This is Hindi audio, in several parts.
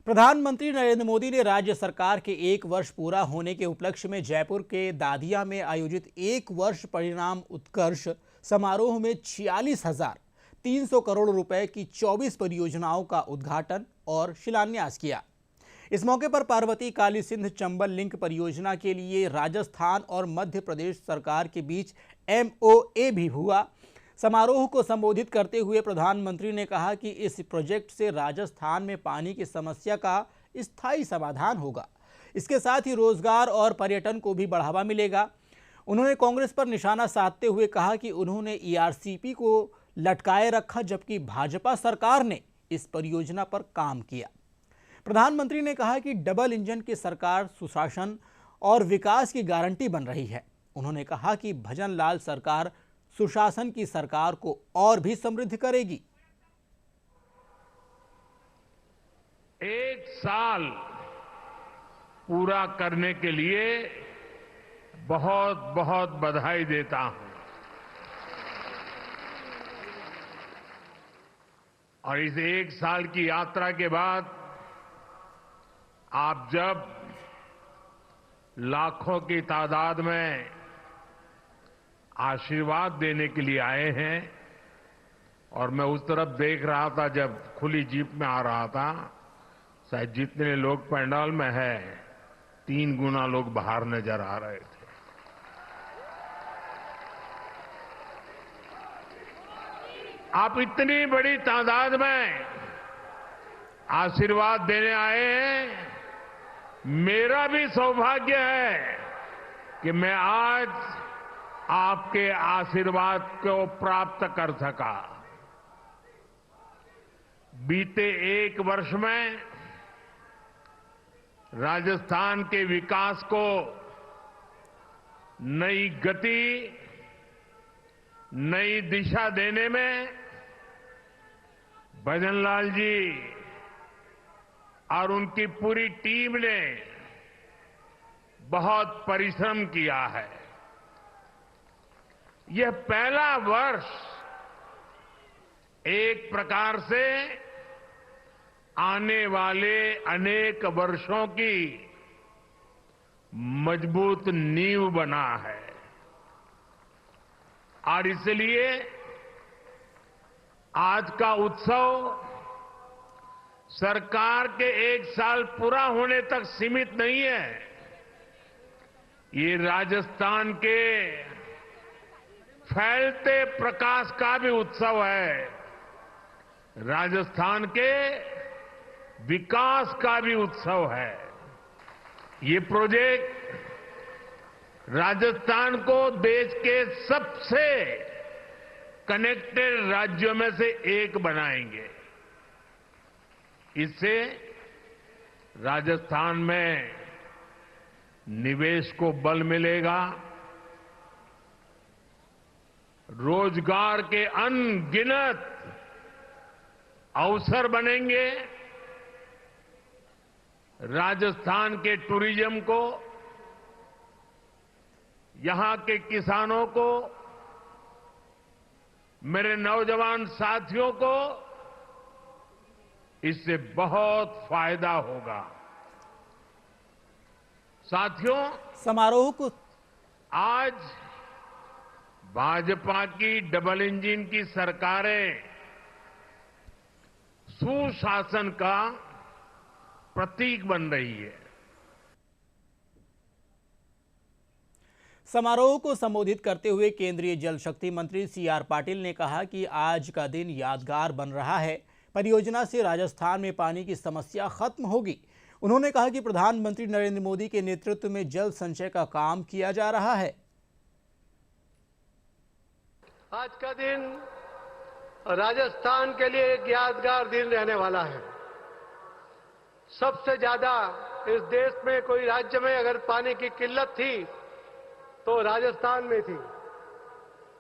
प्रधानमंत्री नरेंद्र मोदी ने राज्य सरकार के 1 वर्ष पूरा होने के उपलक्ष्य में जयपुर के दादिया में आयोजित 1 वर्ष परिणाम उत्कर्ष समारोह में 46,300 करोड़ रुपए की 24 परियोजनाओं का उद्घाटन और शिलान्यास किया। इस मौके पर पार्वती काली सिंध चंबल लिंक परियोजना के लिए राजस्थान और मध्य प्रदेश सरकार के बीच MOA भी हुआ। समारोह को संबोधित करते हुए प्रधानमंत्री ने कहा कि इस प्रोजेक्ट से राजस्थान में पानी की समस्या का स्थायी समाधान होगा। इसके साथ ही रोजगार और पर्यटन को भी बढ़ावा मिलेगा। उन्होंने कांग्रेस पर निशाना साधते हुए कहा कि उन्होंने ERCP को लटकाए रखा, जबकि भाजपा सरकार ने इस परियोजना पर काम किया। प्रधानमंत्री ने कहा कि डबल इंजन की सरकार सुशासन और विकास की गारंटी बन रही है। उन्होंने कहा कि भजन लाल सरकार सुशासन की सरकार को और भी समृद्ध करेगी। 1 साल पूरा करने के लिए बहुत बहुत बधाई देता हूं और इस 1 साल की यात्रा के बाद आप जब लाखों की तादाद में आशीर्वाद देने के लिए आए हैं और मैं उस तरफ देख रहा था जब खुली जीप में आ रहा था, शायद जितने लोग पंडाल में हैं 3 गुना लोग बाहर नजर आ रहे थे। आप इतनी बड़ी तादाद में आशीर्वाद देने आए हैं। मेरा भी सौभाग्य है कि मैं आज आपके आशीर्वाद को प्राप्त कर सका। बीते 1 वर्ष में राजस्थान के विकास को नई गति, नई दिशा देने में भजन लाल जी और उनकी पूरी टीम ने बहुत परिश्रम किया है। यह पहला वर्ष एक प्रकार से आने वाले अनेक वर्षों की मजबूत नींव बना है और इसलिए आज का उत्सव सरकार के 1 साल पूरा होने तक सीमित नहीं है। ये राजस्थान के फैलते प्रकाश का भी उत्सव है, राजस्थान के विकास का भी उत्सव है। ये प्रोजेक्ट राजस्थान को देश के सबसे कनेक्टेड राज्यों में से एक बनाएंगे। इससे राजस्थान में निवेश को बल मिलेगा, रोजगार के अनगिनत अवसर बनेंगे, राजस्थान के टूरिज्म को, यहां के किसानों को, मेरे नौजवान साथियों को इससे बहुत फायदा होगा। साथियों, समारोह को आज भाजपा की डबल इंजन की सरकारें सुशासन का प्रतीक बन रही है। समारोह को संबोधित करते हुए केंद्रीय जल शक्ति मंत्री CR पाटिल ने कहा कि आज का दिन यादगार बन रहा है। परियोजना से राजस्थान में पानी की समस्या खत्म होगी। उन्होंने कहा कि प्रधानमंत्री नरेंद्र मोदी के नेतृत्व में जल संचय का काम किया जा रहा है। आज का दिन राजस्थान के लिए एक यादगार दिन रहने वाला है। सबसे ज्यादा इस देश में कोई राज्य में अगर पानी की किल्लत थी तो राजस्थान में थी,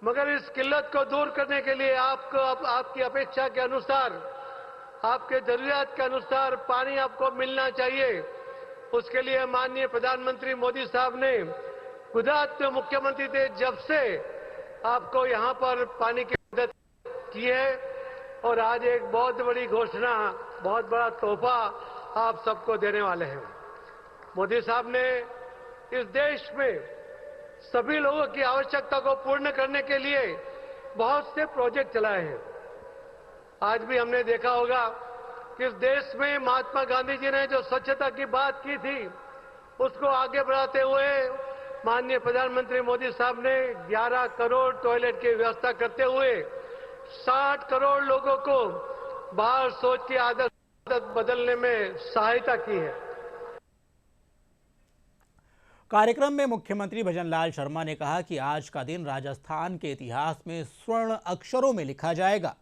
मगर इस किल्लत को दूर करने के लिए आपको आपकी अपेक्षा के अनुसार, आपके जरूरियात के अनुसार पानी आपको मिलना चाहिए। उसके लिए माननीय प्रधानमंत्री मोदी साहब ने गुजरात में मुख्यमंत्री थे जब से आपको यहां पर पानी की मदद की है और आज एक बहुत बड़ी घोषणा, बहुत बड़ा तोहफा आप सबको देने वाले हैं। मोदी साहब ने इस देश में सभी लोगों की आवश्यकता को पूर्ण करने के लिए बहुत से प्रोजेक्ट चलाए हैं। आज भी हमने देखा होगा कि इस देश में महात्मा गांधी जी ने जो स्वच्छता की बात की थी, उसको आगे बढ़ाते हुए माननीय प्रधानमंत्री मोदी साहब ने 11 करोड़ टॉयलेट की व्यवस्था करते हुए 60 करोड़ लोगों को बाहर शौच की आदत बदलने में सहायता की है। कार्यक्रम में मुख्यमंत्री भजनलाल शर्मा ने कहा कि आज का दिन राजस्थान के इतिहास में स्वर्ण अक्षरों में लिखा जाएगा।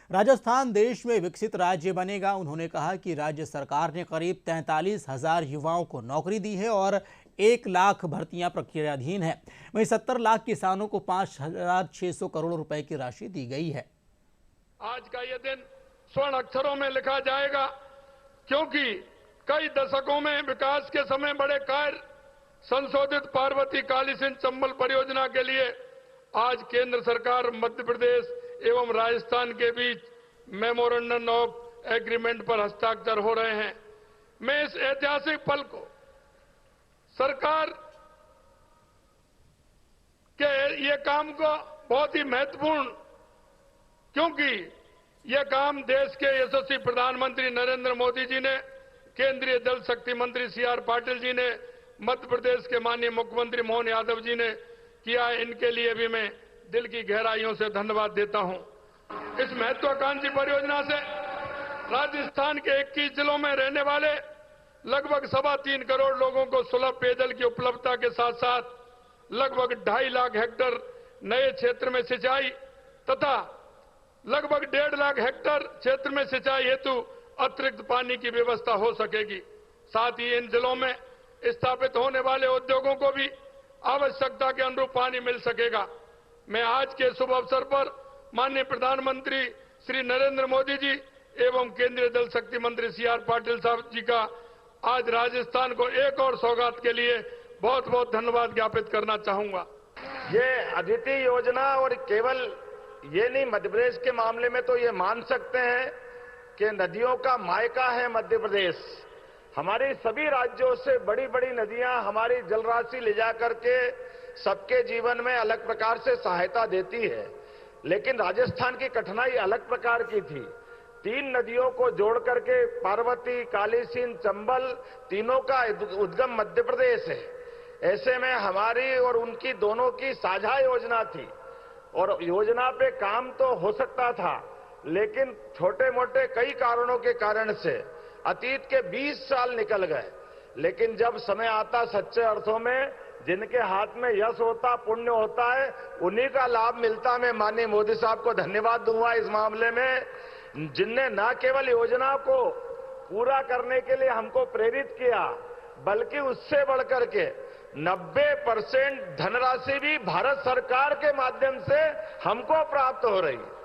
राजस्थान देश में विकसित राज्य बनेगा। उन्होंने कहा कि राज्य सरकार ने करीब 43,000 युवाओं को नौकरी दी है और 1 लाख भर्तियां प्रक्रियाधीन है। वहीं 70 लाख किसानों को 5,600 करोड़ रुपए की राशि दी गई है। आज का यह दिन स्वर्ण अक्षरों में लिखा जाएगा, क्योंकि कई दशकों में विकास के समय बड़े कार्य संशोधित पार्वती काली सिंध चंबल परियोजना के लिए आज केंद्र सरकार मध्य प्रदेश एवं राजस्थान के बीच मेमोरेंडम ऑफ एग्रीमेंट पर हस्ताक्षर हो रहे हैं। मैं इस ऐतिहासिक पल को सरकार के ये काम को बहुत ही महत्वपूर्ण, क्योंकि यह काम देश के यशस्वी प्रधानमंत्री नरेंद्र मोदी जी ने, केंद्रीय जल शक्ति मंत्री CR पाटिल जी ने, मध्य प्रदेश के माननीय मुख्यमंत्री मोहन यादव जी ने किया है। इनके लिए भी मैं दिल की गहराइयों से धन्यवाद देता हूं। इस महत्वाकांक्षी परियोजना से राजस्थान के 21 जिलों में रहने वाले लगभग 3.25 करोड़ लोगों को सुलभ पेयजल की उपलब्धता के साथ साथ लगभग 2.5 लाख हेक्टेयर नए क्षेत्र में सिंचाई तथा लगभग 1.5 लाख हेक्टेयर क्षेत्र में सिंचाई हेतु अतिरिक्त पानी की व्यवस्था हो सकेगी। साथ ही इन जिलों में स्थापित होने वाले उद्योगों को भी आवश्यकता के अनुरूप पानी मिल सकेगा। मैं आज के शुभ अवसर पर माननीय प्रधानमंत्री श्री नरेंद्र मोदी जी एवं केंद्रीय जल शक्ति मंत्री CR पाटिल साहब जी का आज राजस्थान को एक और सौगात के लिए बहुत बहुत धन्यवाद ज्ञापित करना चाहूंगा। ये अदिति योजना और केवल ये नहीं, मध्य प्रदेश के मामले में तो ये मान सकते हैं कि नदियों का मायका है मध्य प्रदेश। हमारे सभी राज्यों से बड़ी बड़ी नदियां हमारी जलराशि ले जाकर के सबके जीवन में अलग प्रकार से सहायता देती है, लेकिन राजस्थान की कठिनाई अलग प्रकार की थी। 3 नदियों को जोड़ करके पार्वती, काली सिंध, चंबल, तीनों का उद्गम मध्य प्रदेश है। ऐसे में हमारी और उनकी दोनों की साझा योजना थी और योजना पे काम तो हो सकता था, लेकिन छोटे मोटे कई कारणों के कारण से अतीत के 20 साल निकल गए। लेकिन जब समय आता सच्चे अर्थों में जिनके हाथ में यश होता, पुण्य होता है, उन्हीं का लाभ मिलता। मैं माननीय मोदी साहब को धन्यवाद दूंगा इस मामले में, जिनने न केवल योजना को पूरा करने के लिए हमको प्रेरित किया, बल्कि उससे बढ़कर के 90% धनराशि भी भारत सरकार के माध्यम से हमको प्राप्त हो रही है।